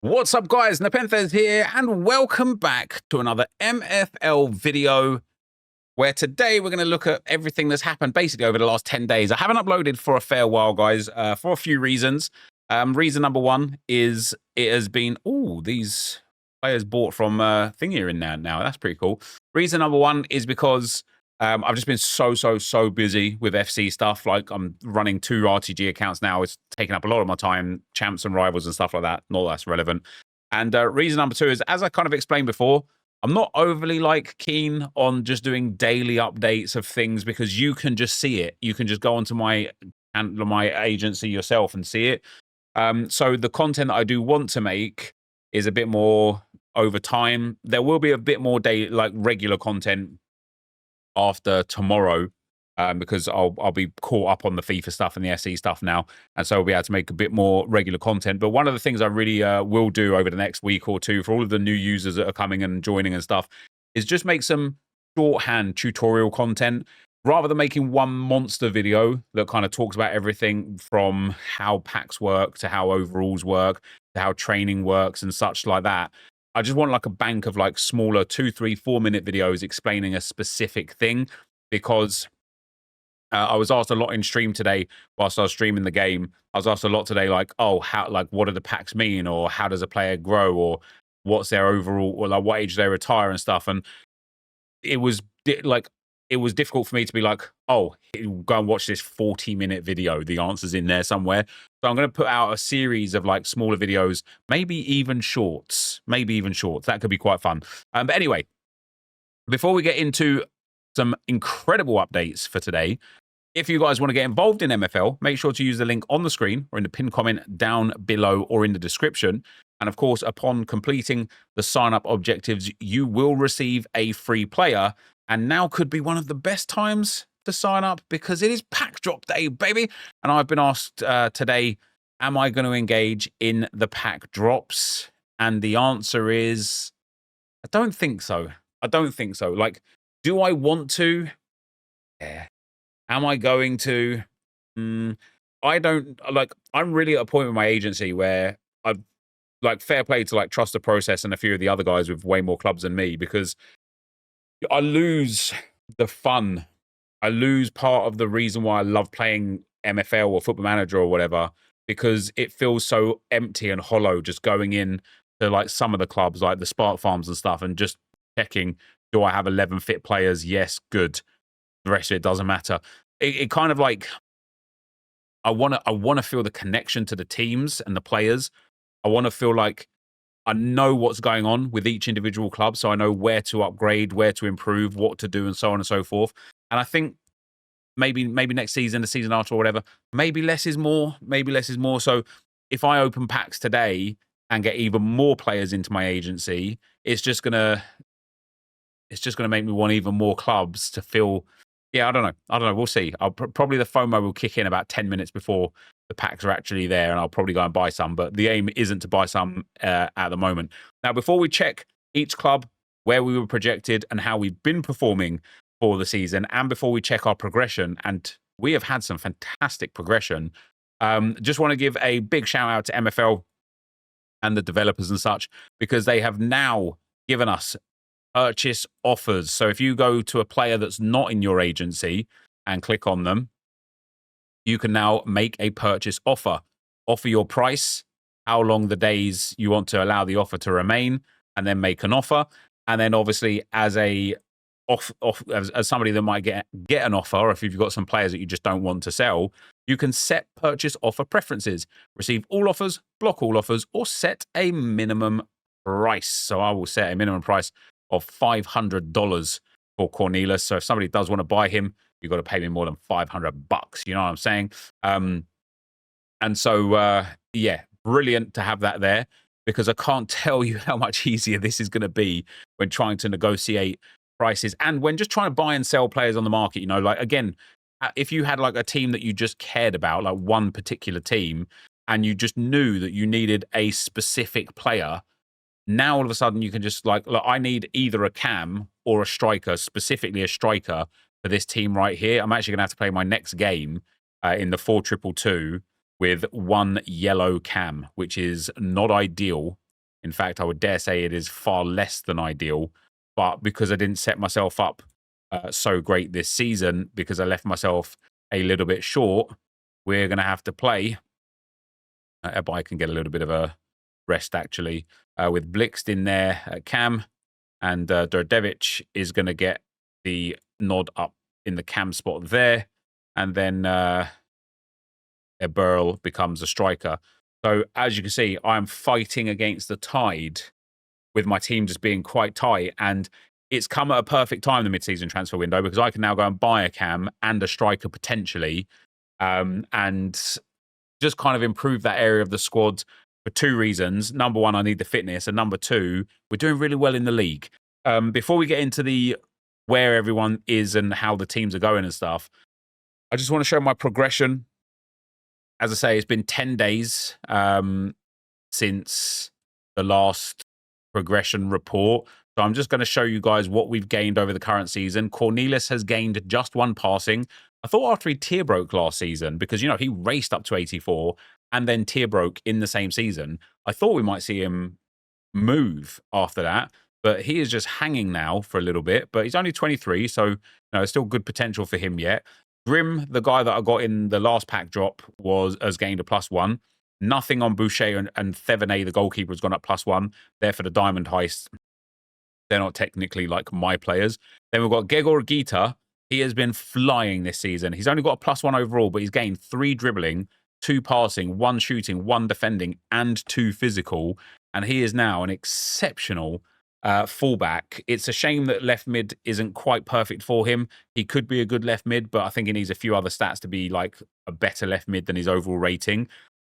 What's up, guys? NepentheZ here, and welcome back to another MFL video, where today we're going to look at everything that's happened basically over the last 10 days. I haven't uploaded for a fair while, guys, for a few reasons. Reason number one is it has been... Oh, these players bought from Thingy in there now. That's pretty cool. Reason number one is because I've just been so busy with FC stuff. Like, I'm running 2 RTG accounts now. It's taking up a lot of my time, champs and rivals and stuff like that. Not that's relevant. And reason number two is, as I kind of explained before, I'm not overly keen on just doing daily updates of things, because you can just see it. You can just go onto my agency yourself and see it. So the content that I do want to make is a bit more over time. There will be a bit more regular content after tomorrow, because I'll be caught up on the FIFA stuff and the SE stuff now, and so I'll be able to make a bit more regular content. But one of the things I really will do over the next week or two for all of the new users that are coming and joining and stuff is just make some shorthand tutorial content, rather than making one monster video that kind of talks about everything from how packs work to how overalls work to how training works and such like that. I just want a bank of smaller 2, 3, 4 minute videos explaining a specific thing, because I was asked a lot in stream today whilst I was streaming the game. I was asked a lot today, what do the packs mean, or how does a player grow, or what's their overall, or what age they retire and stuff. And it was difficult for me to be go and watch this 40-minute video. The answer's in there somewhere. So I'm going to put out a series of smaller videos, maybe even shorts. That could be quite fun. But anyway, before we get into some incredible updates for today, if you guys want to get involved in MFL, make sure to use the link on the screen or in the pinned comment down below or in the description. And of course, upon completing the sign-up objectives, you will receive a free player. And now could be one of the best times to sign up, because it is pack drop day, baby. And I've been asked today, am I going to engage in the pack drops? And the answer is, I don't think so. Do I want to? Yeah. Am I going to? I don't. I'm really at a point with my agency where I've fair play to Trust the Process and a few of the other guys with way more clubs than me, because I lose the fun. I lose part of the reason why I love playing MFL or Football Manager or whatever, because it feels so empty and hollow just going in to some of the clubs, like the Spark Farms and stuff, and just checking, do I have 11 fit players? Yes, good. The rest of it doesn't matter. It kind of I want to feel the connection to the teams and the players. I want to feel I know what's going on with each individual club, so I know where to upgrade, where to improve, what to do, and so on and so forth. And I think maybe next season, the season after, or whatever, maybe less is more. So if I open packs today and get even more players into my agency, it's just gonna make me want even more clubs to feel. Yeah, I don't know. We'll see. Probably the FOMO will kick in about 10 minutes before the packs are actually there, and I'll probably go and buy some. But the aim isn't to buy some at the moment. Now, before we check each club, where we were projected and how we've been performing for the season, and before we check our progression, and we have had some fantastic progression, just want to give a big shout out to MFL and the developers and such, because they have now given us purchase offers. So if you go to a player that's not in your agency and click on them, you can now make a purchase offer. Offer your price, how long the days you want to allow the offer to remain, and then make an offer. And then obviously as as somebody that might get an offer, or if you've got some players that you just don't want to sell, you can set purchase offer preferences, receive all offers, block all offers, or set a minimum price. So I will set a minimum price of $500 for Cornelis. So if somebody does want to buy him, you've got to pay me more than $500. You know what I'm saying? And so, yeah, brilliant to have that there, because I can't tell you how much easier this is going to be when trying to negotiate prices and when just trying to buy and sell players on the market. Again, if you had a team that you just cared about, one particular team, and you just knew that you needed a specific player, now all of a sudden you can just look, I need either a cam or a striker, specifically a striker for this team right here. I'm actually going to have to play my next game in the 4-2-2 with 1 yellow cam, which is not ideal In fact, I would dare say it is far less than ideal. But because I didn't set myself up so great this season, because I left myself a little bit short, we're going to have to play. I can get a little bit of a rest, actually, with Blixt in there at Cam. And Dordevic is going to get the nod up in the Cam spot there. And then Eberl becomes a striker. So as you can see, I'm fighting against the tide with my team just being quite tight. And it's come at a perfect time, the mid-season transfer window, because I can now go and buy a Cam and a striker potentially, and just kind of improve that area of the squad for two reasons. Number one, I need the fitness. And number two, we're doing really well in the league. Before we get into the where everyone is and how the teams are going and stuff, I just want to show my progression. As I say, it's been 10 days since the last progression report. So I'm just going to show you guys what we've gained over the current season. Cornelis has gained just 1 passing. I thought after he tier broke last season, because, you know, he raced up to 84 and then tier broke in the same season, I thought we might see him move after that. But he is just hanging now for a little bit. But he's only 23, so, you know, still good potential for him yet. Grim, the guy that I got in the last pack drop, has gained a +1. Nothing on Boucher and Thevenet, the goalkeeper, has gone up +1. They're for the diamond heist. They're not technically like my players. Then we've got Gegor Gita. He has been flying this season. He's only got a +1 overall, but he's gained 3 dribbling, 2 passing, 1 shooting, 1 defending, and 2 physical. And he is now an exceptional fullback. It's a shame that left mid isn't quite perfect for him. He could be a good left mid, but I think he needs a few other stats to be like a better left mid than his overall rating.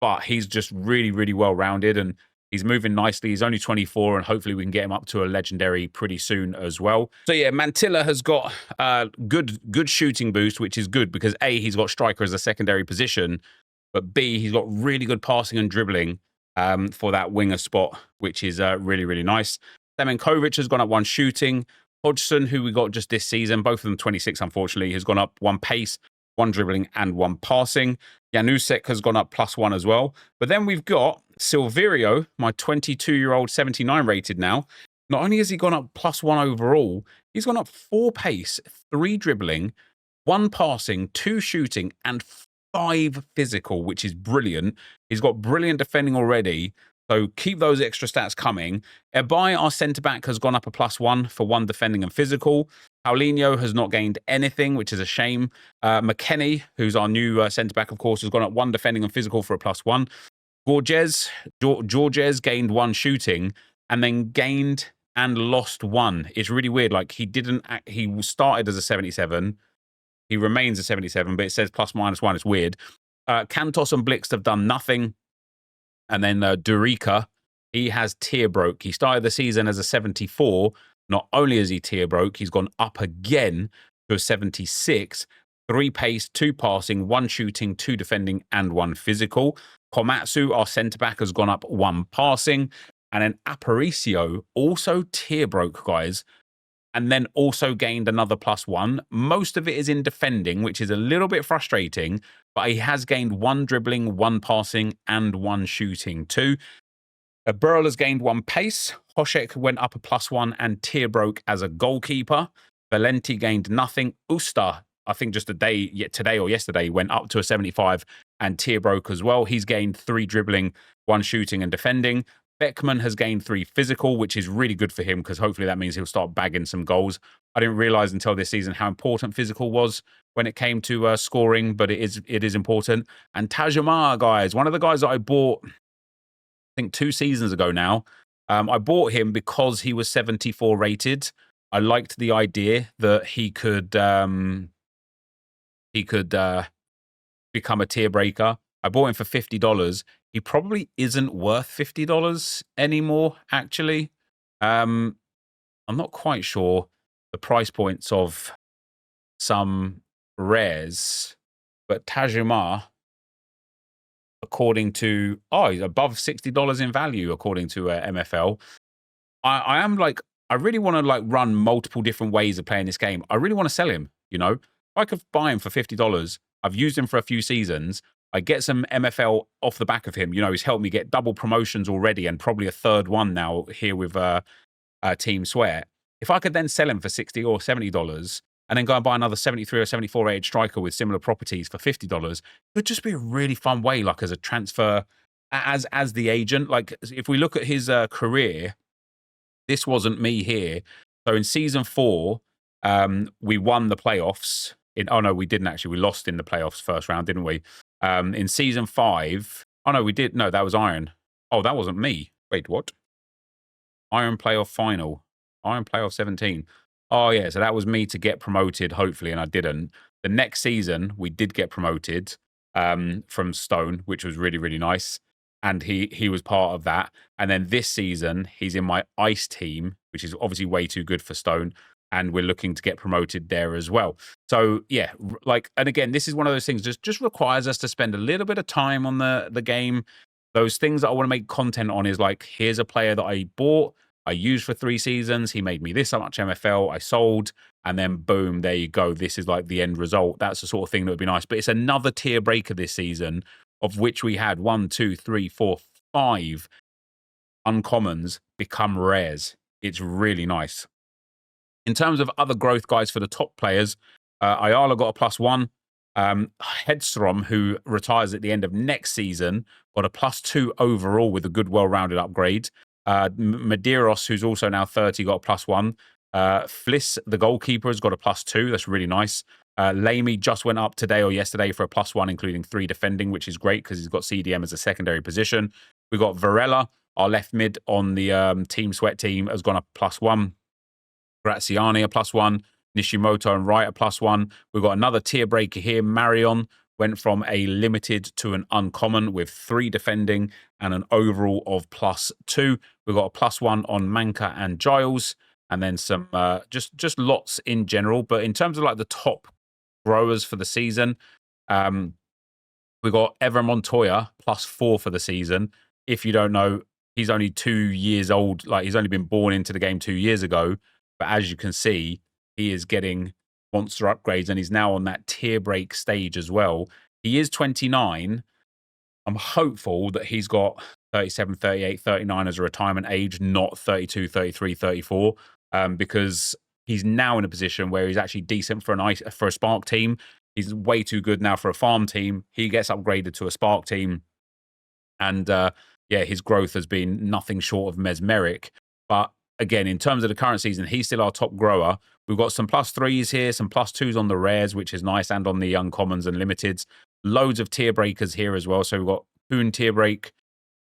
But he's just really, really well rounded, and he's moving nicely. He's only 24, and hopefully we can get him up to a legendary pretty soon as well. So yeah, Mantilla has got good shooting boost, which is good because A, he's got striker as a secondary position, but B, he's got really good passing and dribbling for that winger spot, which is really, really nice. Semenkovic has gone up 1 shooting. Hodgson, who we got just this season, both of them 26, unfortunately, has gone up 1 pace, 1 dribbling, and 1 passing. Janusek has gone up +1 as well. But then we've got Silverio, my 22-year-old, 79 rated now. Not only has he gone up +1 overall, he's gone up 4 pace, 3 dribbling, 1 passing, 2 shooting, and 5 physical, which is brilliant. He's got brilliant defending already. So keep those extra stats coming. Ebai, our centre-back, has gone up a +1 for 1 defending and physical. Paulinho has not gained anything, which is a shame. McKenny, who's our new centre-back, of course, has gone up 1 defending and physical for a +1. Georges gained 1 shooting and then gained and lost 1. It's really weird. Like, he started as a 77. He remains a 77, but it says ±1. It's weird. Cantos and Blixt have done nothing. And then Durica, he has tier broke. He started the season as a 74. Not only has he tier broke, he's gone up again to a 76. 3 pace, 2 passing, 1 shooting, 2 defending, and 1 physical. Komatsu, our centre-back, has gone up 1 passing. And then Aparicio also tier broke, guys, and then also gained another +1. Most of it is in defending, which is a little bit frustrating, but he has gained 1 dribbling, 1 passing, and 1 shooting too. Burl has gained 1 pace. Hoshek went up a +1 and tier broke as a goalkeeper. Valenti gained nothing. Usta, I think just today or yesterday, went up to a 75 and tier broke as well. He's gained 3 dribbling, 1 shooting and defending. Beckman has gained 3 physical, which is really good for him because hopefully that means he'll start bagging some goals. I didn't realize until this season how important physical was when it came to scoring, but it is important. And Tajamar, guys, one of the guys that I bought, I think 2 seasons ago now, I bought him because he was 74 rated. I liked the idea that he could become a tier breaker. I bought him for $50. He probably isn't worth $50 anymore, actually. I'm not quite sure the price points of some rares, but Tajumar, according to, he's above $60 in value, according to MFL. I really want to like run multiple different ways of playing this game. I really want to sell him, you know. If I could buy him for $50, I've used him for a few seasons. I get some MFL off the back of him. You know, he's helped me get double promotions already and probably a third one now here with Team Sweat. If I could then sell him for $60 or $70 and then go and buy another 73 or 74 rated striker with similar properties for $50, it would just be a really fun way, like as a transfer, as the agent. Like if we look at his career, this wasn't me here. So in season 4, we won the playoffs. Oh no, we didn't actually. We lost in the playoffs first round, didn't we? In season 5, oh no, we did. No, that was Iron. Oh, that wasn't me. Wait, what? Iron playoff final. Iron playoff 17. Oh yeah, so that was me to get promoted, hopefully, and I didn't. The next season, we did get promoted from Stone, which was really, really nice. And he was part of that. And then this season, he's in my Ice team, which is obviously way too good for Stone. And we're looking to get promoted there as well. So yeah, like, and again, this is one of those things just requires us to spend a little bit of time on the game. Those things that I want to make content on is like, here's a player that I bought, I used for 3 seasons. He made me this much MFL. I sold, and then boom, there you go. This is like the end result. That's the sort of thing that would be nice. But it's another tier breaker this season, of which we had 1, 2, 3, 4, 5 uncommons become rares. It's really nice. In terms of other growth, guys, for the top players, Ayala got a +1. Headstrom, who retires at the end of next season, got a +2 overall with a good, well-rounded upgrade. Medeiros, who's also now 30, got a +1. Fliss, the goalkeeper, has got a +2. That's really nice. Lamey just went up today or yesterday for a +1, including 3 defending, which is great because he's got CDM as a secondary position. We got Varela, our left mid on the Team Sweat team, has gone up +1. Graziani a +1. Nishimoto and Wright a +1. We've got another tier breaker here. Marion went from a limited to an uncommon with 3 defending and an overall of +2. We've got a +1 on Manka and Giles, and then some just lots in general. But in terms of like the top growers for the season, we got Ever Montoya +4 for the season. If you don't know, he's only 2 years old. Like, he's only been born into the game 2 years ago. But as you can see, he is getting monster upgrades, and he's now on that tier break stage as well. He is 29. I'm hopeful that he's got 37, 38, 39 as a retirement age, not 32, 33, 34, because he's now in a position where he's actually decent for a Spark team. He's way too good now for a farm team. He gets upgraded to a Spark team. And yeah, his growth has been nothing short of mesmeric. But again, in terms of the current season, he's still our top grower. We've got some +3s here, some +2s on the rares, which is nice, and on the uncommons and limiteds. Loads of tier breakers here as well. So we've got Poon tier break,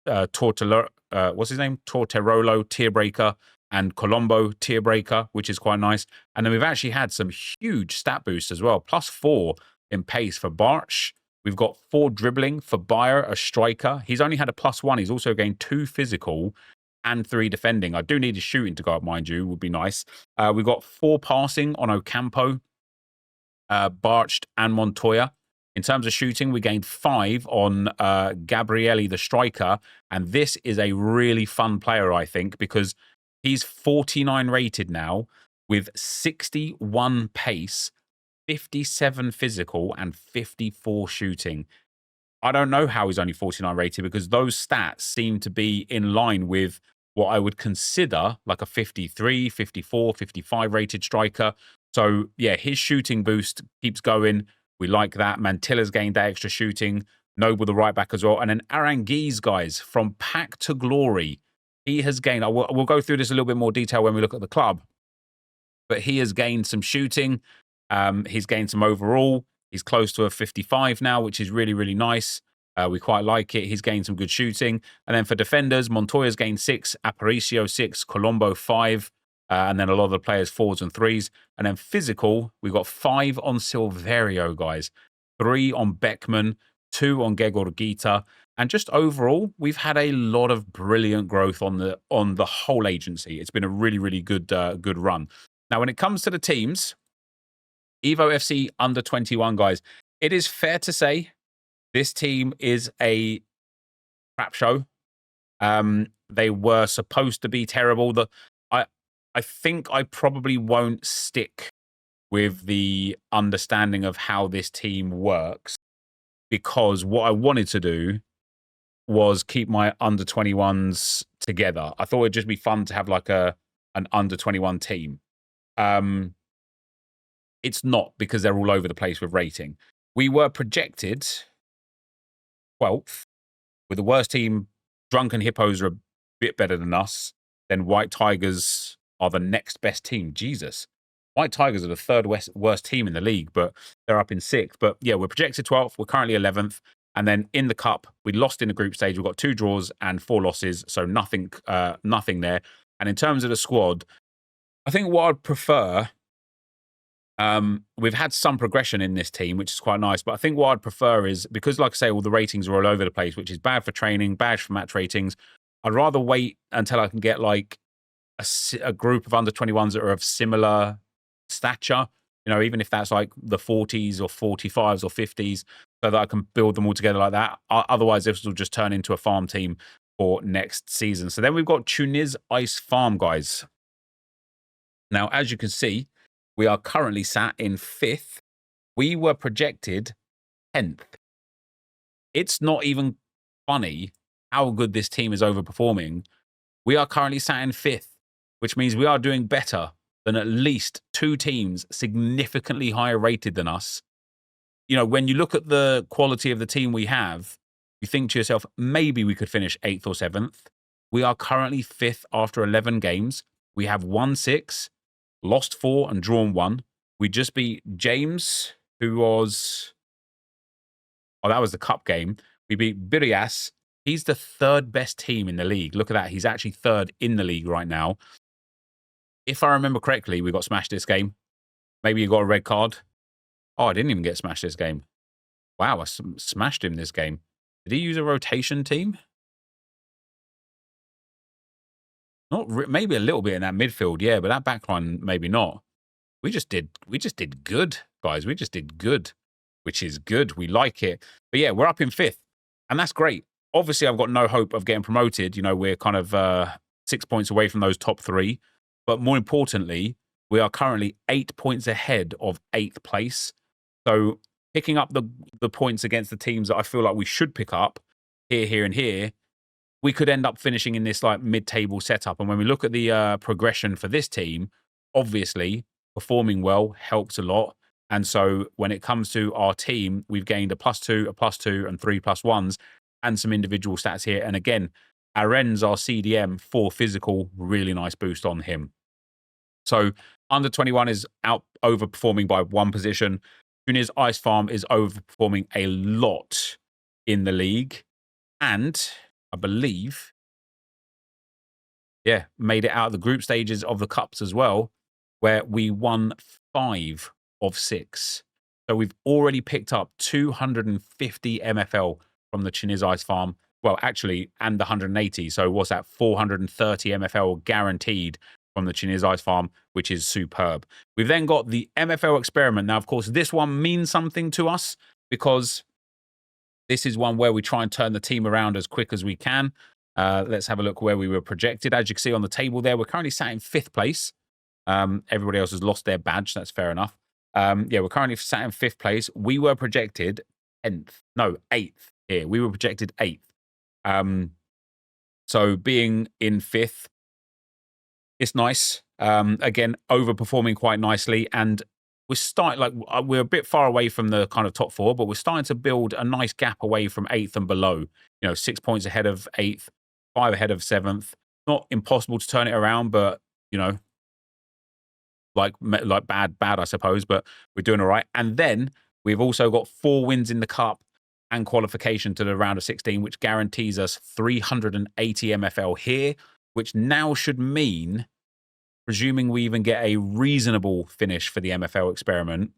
what's his name? Torterolo tier breaker, and Colombo tier breaker, which is quite nice. And then we've actually had some huge stat boosts as well. +4 in pace for Barch. We've got 4 dribbling for Bayer, a striker. He's only had a +1. He's also gained 2 physical and 3 defending. I do need his shooting to go up, mind you, would be nice. We've got 4 passing on Ocampo, Barched, and Montoya. In terms of shooting, we gained 5 on Gabrielli, the striker. And this is a really fun player, I think, because he's 49 rated now with 61 pace, 57 physical, and 54 shooting. I don't know how he's only 49 rated, because those stats seem to be in line with what I would consider like a 53, 54, 55 rated striker. So yeah, his shooting boost keeps going. We like that. Mantilla's gained that extra shooting. Noble, the right back as well. And then Aranguiz, guys, from pack to glory. He has gained, we'll go through this a little bit more detail when we look at the club, but he has gained some shooting. He's gained some overall. He's close to a 55 now, which is really, really nice. We quite like it. He's gained some good shooting. And then for defenders, Montoya's gained 6, Aparicio 6, Colombo 5, and then a lot of the players 4s and 3s. And then physical, we've got 5 on Silverio, guys, 3 on Beckman, 2 on Gegorgita. And just overall, we've had a lot of brilliant growth on the whole agency. It's been a really, really good run. Now, when it comes to the teams, Evo FC under 21, guys, it is fair to say this team is a crap show. They were supposed to be terrible. I think I probably won't stick with the understanding of how this team works, because what I wanted to do was keep my under 21s together. I thought it'd just be fun to have like an under 21 team. It's not, because they're all over the place with rating. We were projected 12th, with the worst team. Drunken Hippos are a bit better than us. Then White Tigers are the next best team. Jesus. White Tigers are the third worst team in the league, but they're up in 6th. But yeah, we're projected 12th. We're currently 11th. And then in the cup, we lost in the group stage. We've got 2 draws and 4 losses, so nothing there. And in terms of the squad, I think what I'd prefer, we've had some progression in this team, which is quite nice. But I think what I'd prefer is, because like I say, all the ratings are all over the place, which is bad for training, bad for match ratings. I'd rather wait until I can get like a group of under 21s that are of similar stature, you know, even if that's like the 40s or 45s or 50s, so that I can build them all together like that. Otherwise, this will just turn into a farm team for next season. So then we've got NepentheZ Ice Farm, guys. Now, as you can see, we are currently sat in 5th. We were projected 10th. It's not even funny how good this team is overperforming. We are currently sat in 5th, which means we are doing better than at least 2 teams significantly higher rated than us. You know, when you look at the quality of the team we have, you think to yourself, maybe we could finish 8th or 7th. We are currently 5th after 11 games. We have won 6, lost 4, and drawn 1. We just beat James, who was... Oh, that was the cup game. We beat Birias. He's the 3rd best team in the league. Look at that. He's actually 3rd in the league right now. If I remember correctly, we got smashed this game. Maybe you got a red card. Oh, I didn't even get smashed this game. Wow, I smashed him this game. Did he use a rotation team? Maybe a little bit in that midfield, yeah, but that backline maybe not. We just did good, guys. We just did good, which is good. We like it. But yeah, we're up in 5th, and that's great. Obviously, I've got no hope of getting promoted. You know, we're kind of 6 points away from those top 3. But more importantly, we are currently 8 points ahead of 8th place. So picking up the points against the teams that I feel like we should pick up, here, and here, we could end up finishing in this like mid-table setup. And when we look at the progression for this team, obviously performing well helps a lot. And so when it comes to our team, we've gained a +2, a +2, and 3 +1s, and some individual stats here. And again, Arenz, our CDM, 4 physical, really nice boost on him. So under 21 is overperforming by 1 position. NepentheZ Ice Farm is overperforming a lot in the league. And I believe, yeah, made it out of the group stages of the cups as well, where we won 5 of 6. So we've already picked up 250 MFL from the NepentheZ Ice Farm. Well, actually, and the 180. So what's that? 430 MFL guaranteed from the NepentheZ Ice Farm, which is superb. We've then got the MFL experiment. Now, of course, this one means something to us because this is one where we try and turn the team around as quick as we can. Let's have a look where we were projected. As you can see on the table there, we're currently sat in 5th place. Everybody else has lost their badge. That's fair enough. Yeah, we're currently sat in 5th place. We were projected 8th here. We were projected 8th. So being in 5th, it's nice. Again, overperforming quite nicely, and we're a bit far away from the kind of top 4, but we're starting to build a nice gap away from 8th and below. You know, 6 points ahead of 8th, 5 ahead of 7th. Not impossible to turn it around, but you know, like bad, I suppose. But we're doing all right. And then we've also got 4 wins in the cup and qualification to the round of 16, which guarantees us 380 MFL here, which now should mean, presuming we even get a reasonable finish for the MFL experiment,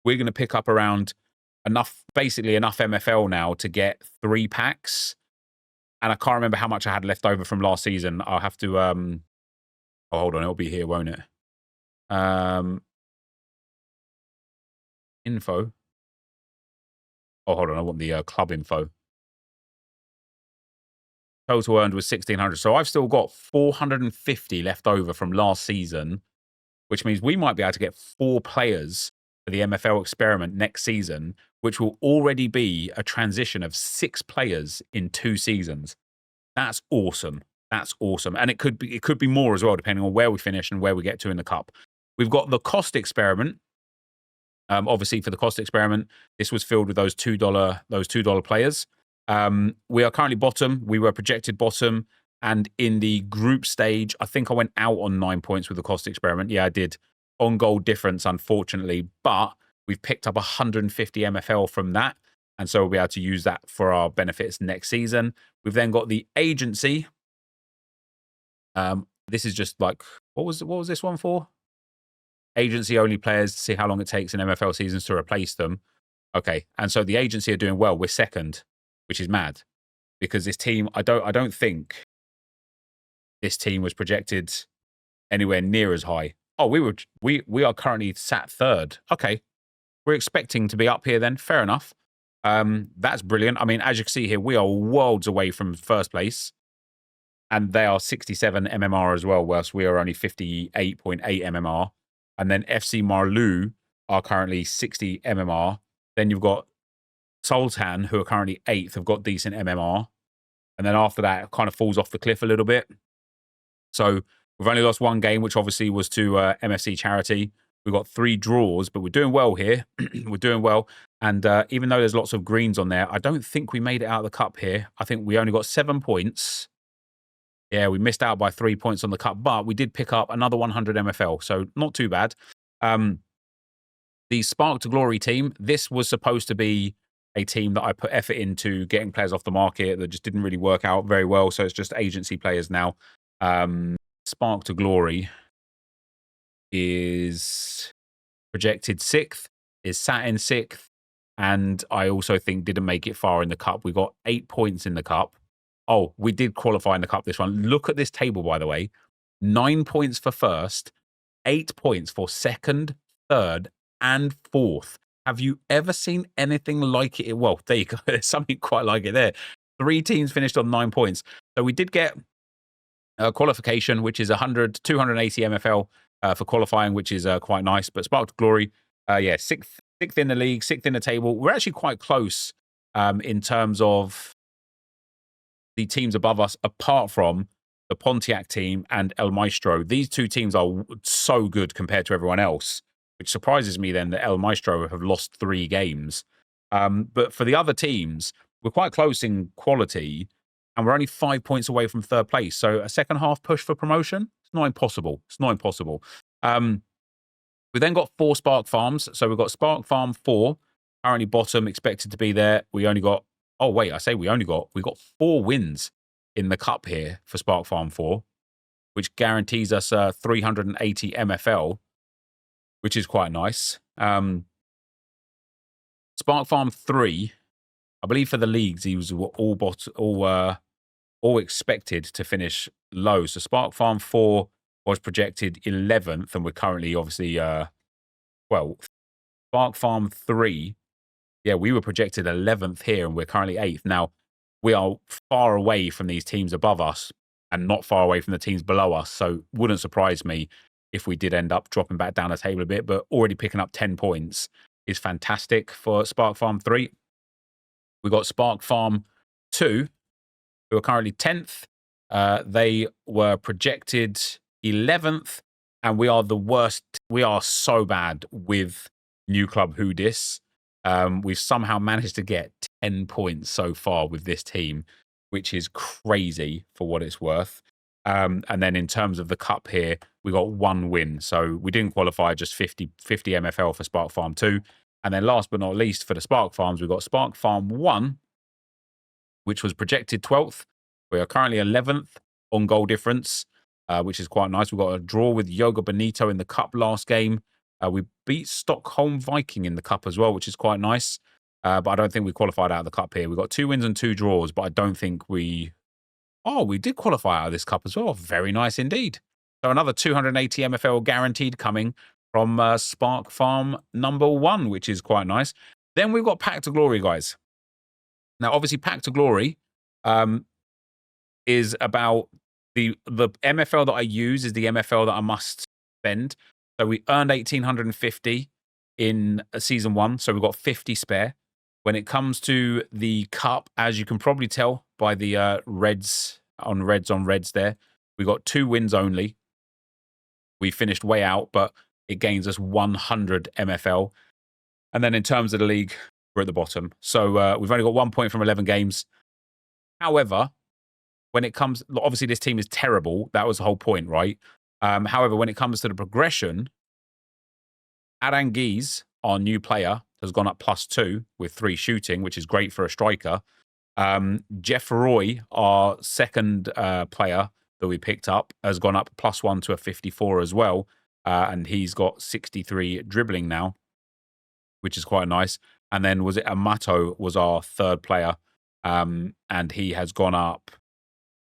we're going to pick up around basically enough MFL now to get 3 packs. And I can't remember how much I had left over from last season. I'll have to, oh, hold on, it'll be here, won't it? Info. Oh, hold on, I want the club info. Total earned was 1,600. So I've still got 450 left over from last season, which means we might be able to get 4 players for the MFL experiment next season, which will already be a transition of 6 players in 2 seasons. That's awesome. That's awesome. And it could be more as well, depending on where we finish and where we get to in the cup. We've got the cost experiment. Obviously, for the cost experiment, this was filled with those $2 players. We are currently bottom. We were projected bottom. And in the group stage, I think I went out on 9 points with the cost experiment. Yeah, I did. On goal difference, unfortunately. But we've picked up 150 MFL from that. And so we'll be able to use that for our benefits next season. We've then got the agency. This is just like, what was this one for? Agency only players to see how long it takes in MFL seasons to replace them. Okay, and so the agency are doing well. We're second, which is mad, because this team, I don't think this team was projected anywhere near as high. Oh, we are currently sat third. Okay, we're expecting to be up here then. Fair enough. That's brilliant. I mean, as you can see here, we are worlds away from first place, and they are 67 MMR as well, whilst we are only 58.8 MMR. And then FC Marlou are currently 60 MMR. Then you've got Sultan, who are currently 8th, have got decent MMR. And then after that, it kind of falls off the cliff a little bit. So we've only lost 1 game, which obviously was to MFC Charity. We've got 3 draws, but we're doing well here. We're doing well. And even though there's lots of greens on there, I don't think we made it out of the cup here. I think we only got 7 points. Yeah, we missed out by 3 points on the cup, but we did pick up another 100 MFL, so not too bad. The Spark to Glory team, this was supposed to be a team that I put effort into getting players off the market that just didn't really work out very well, so it's just agency players now. Spark to Glory is projected 6th, is sat in 6th, and I also think didn't make it far in the cup. We got 8 points in the cup. Oh, we did qualify in the cup this one. Look at this table, by the way. 9 points for first, 8 points for second, third, and fourth. Have you ever seen anything like it? Well, there you go. There's something quite like it there. 3 teams finished on 9 points. So we did get a qualification, which is 280 MFL for qualifying, which is quite nice. But Spark to Glory, yeah, sixth in the league, 6th in the table. We're actually quite close in terms of the teams above us, apart from the Pontiac team and El Maestro. These 2 teams are so good compared to everyone else, which surprises me then that El Maestro have lost 3 games. But for the other teams, we're quite close in quality, and we're only 5 points away from third place. So a second half push for promotion, it's not impossible. It's not impossible. We then got 4 Spark Farms. So we've got Spark Farm 4, currently bottom, expected to be there. We only got, oh wait, I say we got 4 wins in the cup here for Spark Farm 4, which guarantees us 380 MFL, which is quite nice. Spark Farm 3, I believe for the leagues, he was all expected to finish low. So Spark Farm 4 was projected 11th, and we're currently obviously 12th. Spark Farm 3, yeah, we were projected 11th here, and we're currently 8th. Now, we are far away from these teams above us and not far away from the teams below us. So wouldn't surprise me if we did end up dropping back down the table a bit, but already picking up 10 points is fantastic for Spark Farm 3. We got Spark Farm 2, who are currently 10th. They were projected 11th, and we are the worst. We are so bad with New Club Hoodis. We've somehow managed to get 10 points so far with this team, which is crazy for what it's worth. And then in terms of the cup here, we got 1 win. So we didn't qualify, just 50 MFL for Spark Farm 2. And then last but not least, for the Spark Farms, we've got Spark Farm 1, which was projected 12th. We are currently 11th on goal difference, which is quite nice. We've got a draw with Yoga Bonito in the cup last game. We beat Stockholm Viking in the cup as well, which is quite nice. But I don't think we qualified out of the cup here. We've got 2 wins and 2 draws, but I don't think we... Oh, we did qualify out of this cup as well. Very nice indeed. So another 280 MFL guaranteed coming from Spark Farm number 1, which is quite nice. Then we've got Pack to Glory, guys. Now, obviously, Pack to Glory is about the MFL that I use is the MFL that I must spend. So we earned 1,850. in season 1, so we've got 50 spare. When it comes to the cup, as you can probably tell by the reds on reds there, we got 2 wins only. We finished way out, but it gains us 100 MFL. And then in terms of the league, we're at the bottom. So we've only got 1 point from 11 games. However, when it comes, obviously this team is terrible. That was the whole point, right? However, when it comes to the progression, Aranguiz, our new player, has gone up +2 with 3 shooting, which is great for a striker. Jeff Roy, our second player that we picked up, has gone up +1 to a 54 as well. And he's got 63 dribbling now, which is quite nice. And then was it Amato was our third player, and he has gone up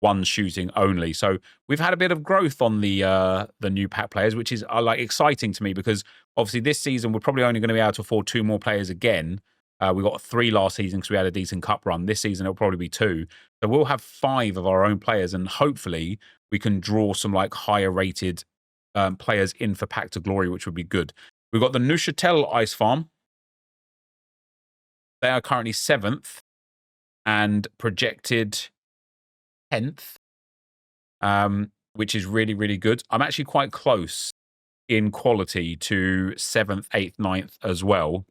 1 shooting only. So we've had a bit of growth on the new pack players, which is like exciting to me, because obviously this season we're probably only going to be able to afford 2 more players again. We got 3 last season because we had a decent cup run. This season it'll probably be 2. So we'll have 5 of our own players, and hopefully we can draw some like higher rated players in for Pack to Glory, which would be good. We've got the Neuchâtel Ice Farm. They are currently 7th and projected 10th, which is really, really good. I'm actually quite close in quality to 7th, 8th, 9th as well.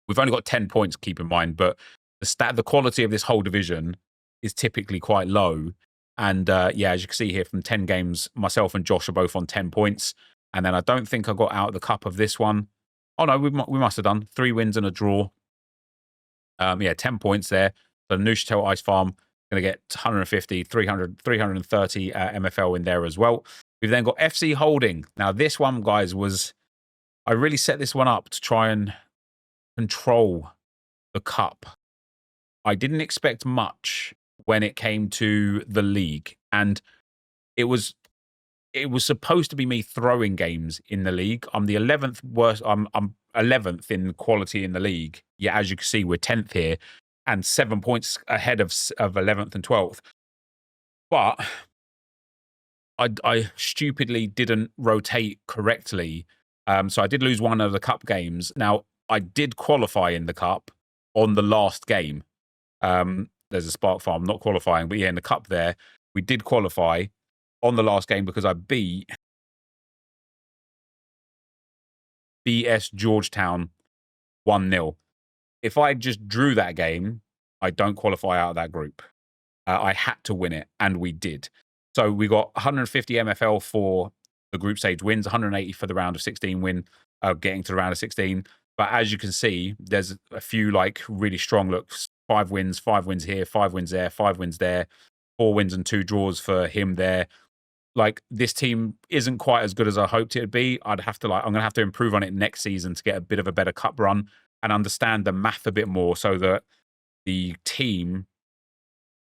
We've only got 10 points, keep in mind, but the quality of this whole division is typically quite low. And yeah, as you can see here from 10 games, myself and Josh are both on 10 points. And then I don't think I got out of the cup of this one. Oh no, we must have done 3 wins and a draw. Yeah, 10 points there. So Neuchâtel Ice Farm going to get 150, 300, 330 MFL in there as well. We've then got FC Holding. Now this one, guys, I really set this one up to try and control the cup. I didn't expect much when it came to the league, and it was supposed to be me throwing games in the league. I'm the 11th worst. I'm 11th in quality in the league. Yeah, as you can see, we're 10th here, and 7 points ahead of 11th and 12th. But I stupidly didn't rotate correctly, so I did lose one of the cup games. Now I did qualify in the cup on the last game. There's a Spark Farm not qualifying, but yeah, in the cup there we did qualify on the last game because I beat BS Georgetown 1-0. If I just drew that game, I don't qualify out of that group. I had to win it, and we did. So we got 150 MFL for the group stage wins, 180 for the round of 16 win, getting to the round of 16. But as you can see, there's a few like really strong looks. 5 wins here, 5 wins there, 5 wins there, 4 wins and 2 draws for him there. Like, this team isn't quite as good as I hoped it would be. I'm going to have to improve on it next season to get a bit of a better cup run and understand the math a bit more, so that the team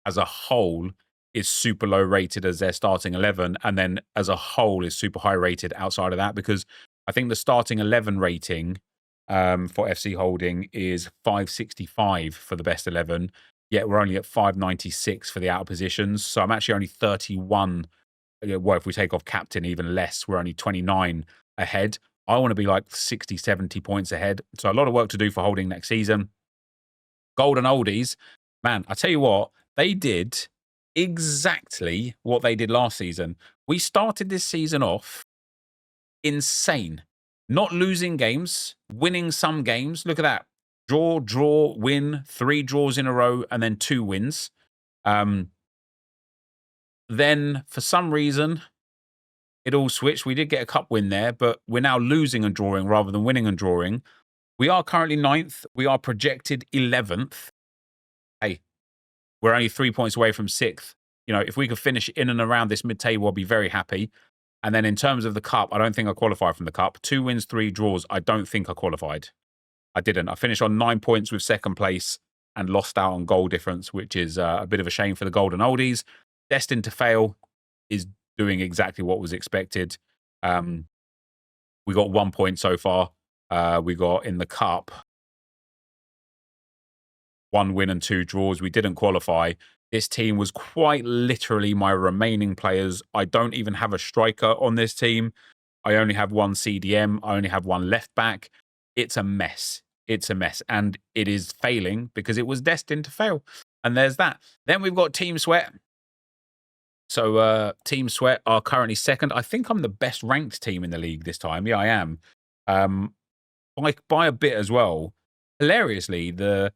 as a whole is super low rated as their starting 11, and then as a whole is super high rated outside of that, because I think the starting 11 rating for FC Holding is 565 for the best 11, yet we're only at 596 for the out of positions. So I'm actually only 31. Well, if we take off captain, even less, we're only 29 ahead. I want to be like 60, 70 points ahead. So a lot of work to do for Holding next season. Golden Oldies, man, I tell you what, they did exactly what they did last season. We started this season off insane. Not losing games, winning some games. Look at that. Draw, win, 3 draws in a row, and then 2 wins. Then, for some reason, it all switched. We did get a cup win there, but we're now losing and drawing rather than winning and drawing. We are currently 9th. We are projected 11th. Hey, we're only 3 points away from 6th. You know, if we could finish in and around this mid-table, I'll be very happy. And then in terms of the cup, I don't think I qualified from the cup. 2 wins, 3 draws. I don't think I qualified. I didn't. I finished on 9 points with 2nd place and lost out on goal difference, which is a bit of a shame for the Golden Oldies. Destined to Fail is doing exactly what was expected. We got 1 point so far. We got in the cup 1 win and 2 draws. We didn't qualify. This team was quite literally my remaining players. I don't even have a striker on this team. I only have 1 CDM. I only have 1 left back. it's a mess. It's a mess. And it is failing because it was destined to fail. And there's that. Then we've got Team Sweat. So Team Sweat are currently second. I think I'm the best ranked team in the league this time. Yeah, I am. By a bit as well. Hilariously, the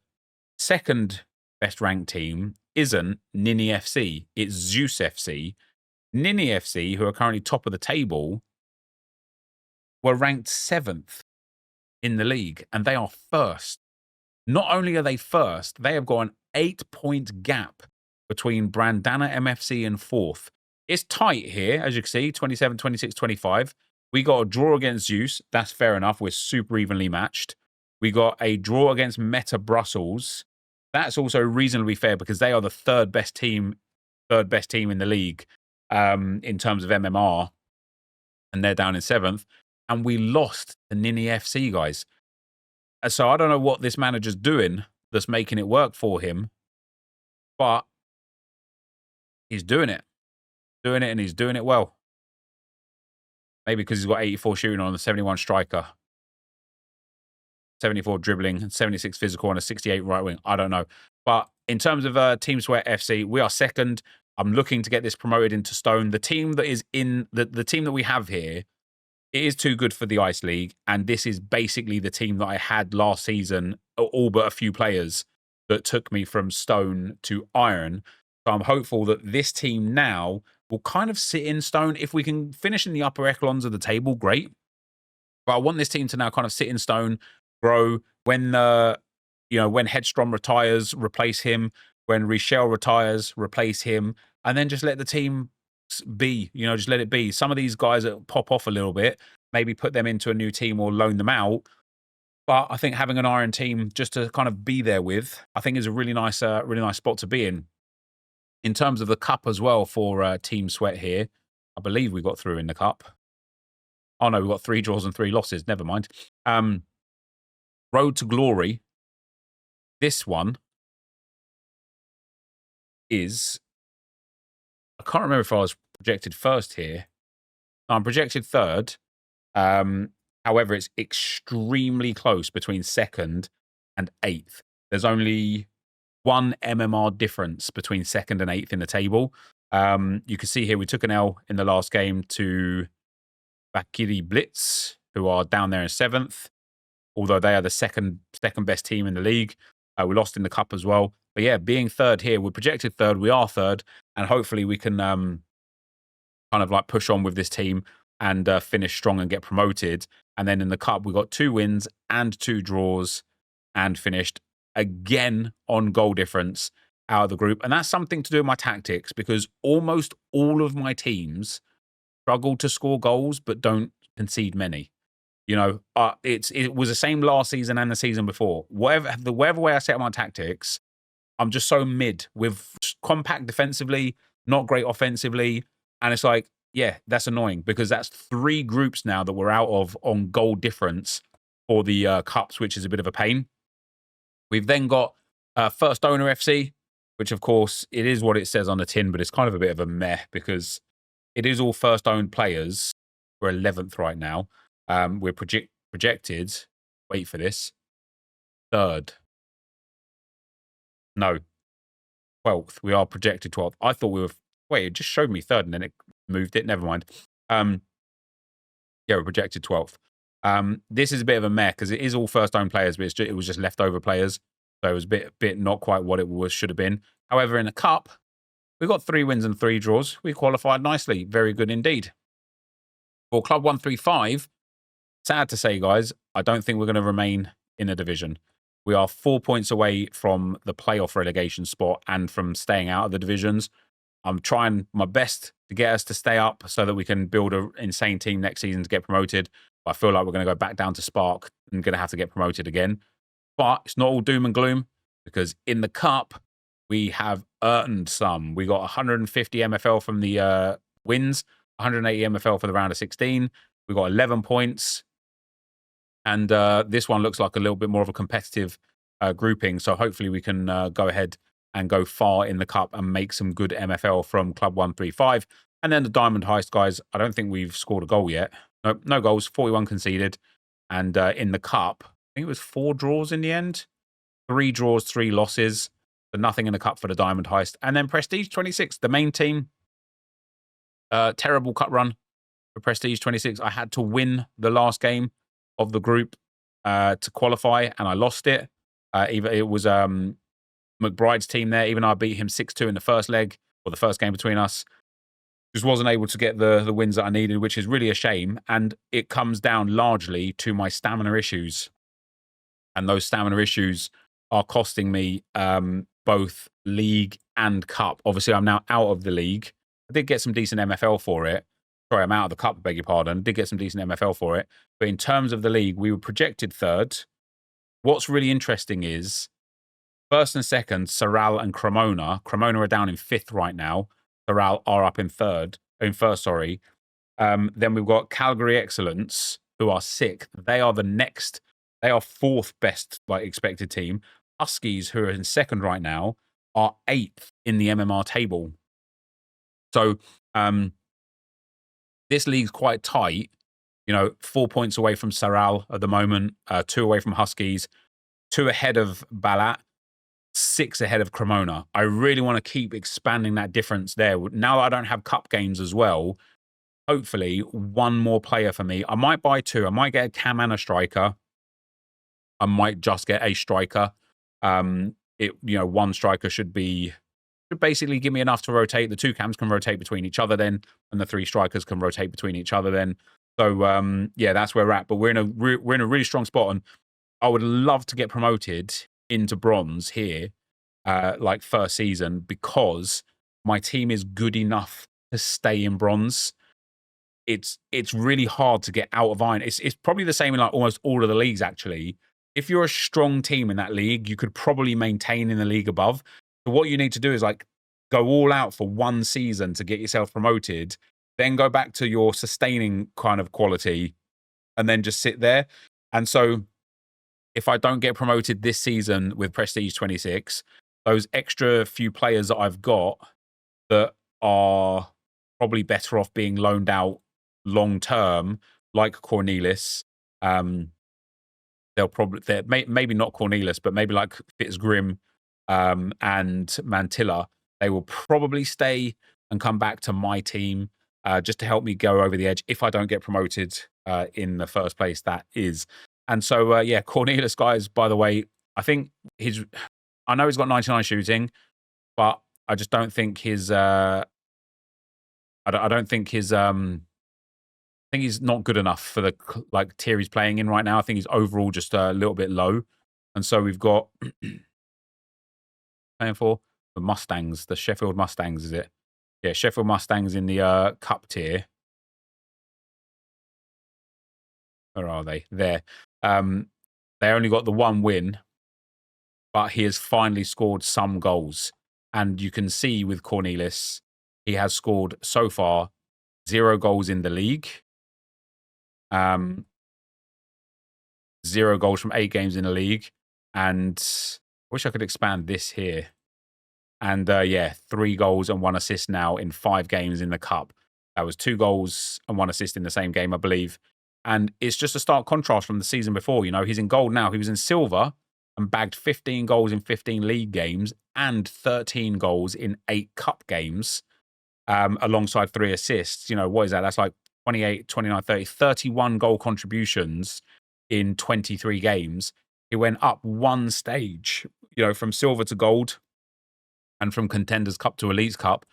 second best ranked team isn't NepentheZ. It's Zeus FC. NepentheZ, who are currently top of the table, were ranked 7th in the league, and they are first. Not only are they first, they have got an 8-point gap between Brandana MFC and 4th. It's tight here, as you can see, 27, 26, 25. We got a draw against Zeus. That's fair enough. We're super evenly matched. We got a draw against Meta Brussels. That's also reasonably fair because they are the third best team in the league in terms of MMR, and they're down in 7th. And we lost to NepentheZ, guys. So I don't know what this manager's doing that's making it work for him, but he's doing it. And he's doing it well. Maybe because he's got 84 shooting on a 71 striker, 74 dribbling, 76 physical, and a 68 right wing. I don't know. But in terms of Team Sweat FC, we are second. I'm looking to get this promoted into Stone. The team that is in the team that we have here, it is too good for the Ice League, and this is basically the team that I had last season, all but a few players that took me from Stone to Iron. So I'm hopeful that this team now will kind of sit in Stone. If we can finish in the upper echelons of the table, great. But I want this team to now kind of sit in Stone, grow. When when Headstrom retires, replace him. When Richelle retires, replace him, and then just let the team be, just let it be. Some of these guys that pop off a little bit, maybe put them into a new team or loan them out. But I think having an Iron team just to kind of be there with, I think is a really nice spot to be in. In terms of the cup as well for Team Sweat here, I believe we got through in the cup. Oh no, we got 3 draws and 3 losses. Never mind. Road to Glory. This one is, I can't remember if I was projected first here. I'm projected third. However, it's extremely close between 2nd and 8th. There's only 1 MMR difference between 2nd and 8th in the table. You can see here we took an L in the last game to Bakiri Blitz, who are down there in 7th, although they are the second best team in the league. We lost in the cup as well. But yeah, being third here, we're projected third. We are third, and hopefully we can kind of like push on with this team and finish strong and get promoted. And then in the cup, we got 2 wins and 2 draws and finished again on goal difference out of the group. And that's something to do with my tactics, because almost all of my teams struggle to score goals but don't concede many. It was the same last season and the season before. Whatever way I set up my tactics, I'm just so mid with compact defensively, not great offensively. And it's like, yeah, that's annoying because that's 3 groups now that we're out of on goal difference for the cups, which is a bit of a pain. We've then got First Owner FC, which of course it is what it says on the tin, but it's kind of a bit of a meh because it is all first owned players. We're 11th right now. We're projected, wait for this, 3rd. No, 12th. We are projected 12th. I thought we were, wait, it just showed me 3rd and then it moved it. Never mind. Yeah, we're projected 12th. This is a bit of a meh because it is all first owned players, but it was just leftover players. So it was a bit not quite what it should have been. However, in the cup, we got 3 wins and 3 draws. We qualified nicely. Very good indeed. For Club 135, sad to say, guys, I don't think we're going to remain in the division. We are 4 points away from the playoff relegation spot and from staying out of the divisions. I'm trying my best to get us to stay up so that we can build an insane team next season to get promoted. But I feel like we're going to go back down to Spark and going to have to get promoted again. But it's not all doom and gloom, because in the cup, we have earned some. We got 150 MFL from the wins, 180 MFL for the round of 16. We got 11 points. And this one looks like a little bit more of a competitive grouping. So hopefully we can go ahead and go far in the cup and make some good MFL from Club 135. And then the Diamond Heist, guys, I don't think we've scored a goal yet. No goals, 41 conceded. And in the cup, think it was 4 draws in the end. 3 draws, 3 losses, but nothing in the cup for the Diamond Heist. And then Prestige 26, the main team. Terrible cup run for Prestige 26. I had to win the last game of the group to qualify, and I lost it. It was McBride's team there. Even though I beat him 6-2 in the first leg, or the first game between us, just wasn't able to get the wins that I needed, which is really a shame. And it comes down largely to my stamina issues. And those stamina issues are costing me both league and cup. Obviously, I'm now out of the league. I did get some decent MFL for it. Sorry, I'm out of the cup, beg your pardon. Did get some decent MFL for it. But in terms of the league, we were projected 3rd. What's really interesting is 1st and 2nd, Saral and Cremona. Cremona are down in 5th right now. Saral are up in 1st, sorry. Then we've got Calgary Excellence, who are 6th. They are the next, they are 4th best expected team. Huskies, who are in 2nd right now, are 8th in the MMR table. So this league's quite tight. 4 points away from Saral at the moment, 2 away from Huskies, 2 ahead of Balat, 6 ahead of Cremona. I really want to keep expanding that difference there. Now that I don't have cup games as well, hopefully 1 more player for me. I might buy 2. I might get a cam and a striker. I might just get a striker. 1 striker should basically give me enough to rotate. The 2 cams can rotate between each other then, and the 3 strikers can rotate between each other then. So yeah, that's where we're at. But we're in a really strong spot, and I would love to get promoted into bronze here, first season, because my team is good enough to stay in bronze. It's really hard to get out of iron. It's probably the same in almost all of the leagues actually. If you're a strong team in that league, you could probably maintain in the league above. So what you need to do is go all out for 1 season to get yourself promoted, then go back to your sustaining kind of quality, and then just sit there. And so if I don't get promoted this season with Prestige 26, those extra few players that I've got that are probably better off being loaned out long term, like Cornelis, maybe not Cornelis, but maybe like Fitzgrim and Mantilla, they will probably stay and come back to my team just to help me go over the edge if I don't get promoted in the first place, that is. And so, yeah, Cornelis, guys, by the way, I think I know he's got 99 shooting, but I just don't think I think he's not good enough for the tier he's playing in right now. I think he's overall just a little bit low. And so we've got playing for the Mustangs, the Sheffield Mustangs, is it? Yeah, Sheffield Mustangs in the cup tier. Where are they? There. They only got the 1 win, but he has finally scored some goals. And you can see with Cornelis, he has scored so far 0 goals in the league. 0 goals from 8 games in the league. And I wish I could expand this here. And yeah, 3 goals and 1 assist now in 5 games in the cup. That was 2 goals and 1 assist in the same game, I believe. And it's just a stark contrast from the season before. He's in gold now. He was in silver and bagged 15 goals in 15 league games and 13 goals in 8 cup games alongside 3 assists. What is that? That's like 28, 29, 30, 31 goal contributions in 23 games. He went up 1 stage, from silver to gold and from Contenders Cup to Elites Cup.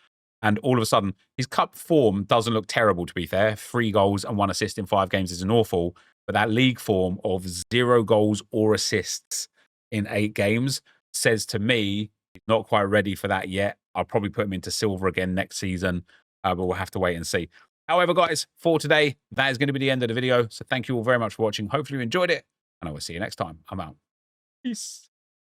And all of a sudden, his cup form doesn't look terrible, to be fair. 3 goals and 1 assist in 5 games isn't awful. But that league form of 0 goals or assists in 8 games says to me, he's not quite ready for that yet. I'll probably put him into silver again next season, but we'll have to wait and see. However, guys, for today, that is going to be the end of the video. So thank you all very much for watching. Hopefully you enjoyed it, and I will see you next time. I'm out. Peace.